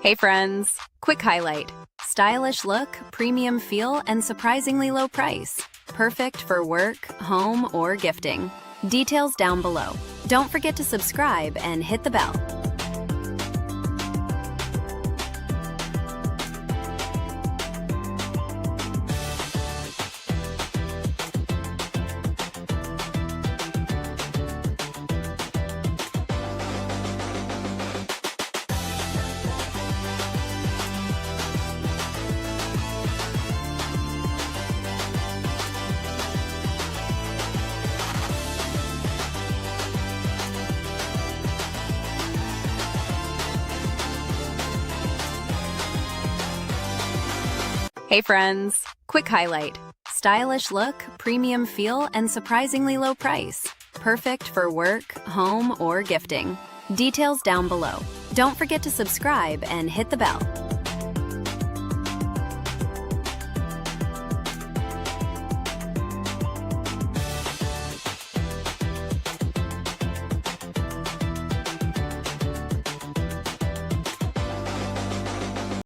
Hey friends! Quick highlight. Stylish look, premium feel, and surprisingly low price. Perfect for work, home, or gifting. Details down below. Don't forget to subscribe and hit the bell. Hey friends! Quick highlight. Stylish look, premium feel, and surprisingly low price. Perfect for work, home, or gifting. Details down below. Don't forget to subscribe and hit the bell.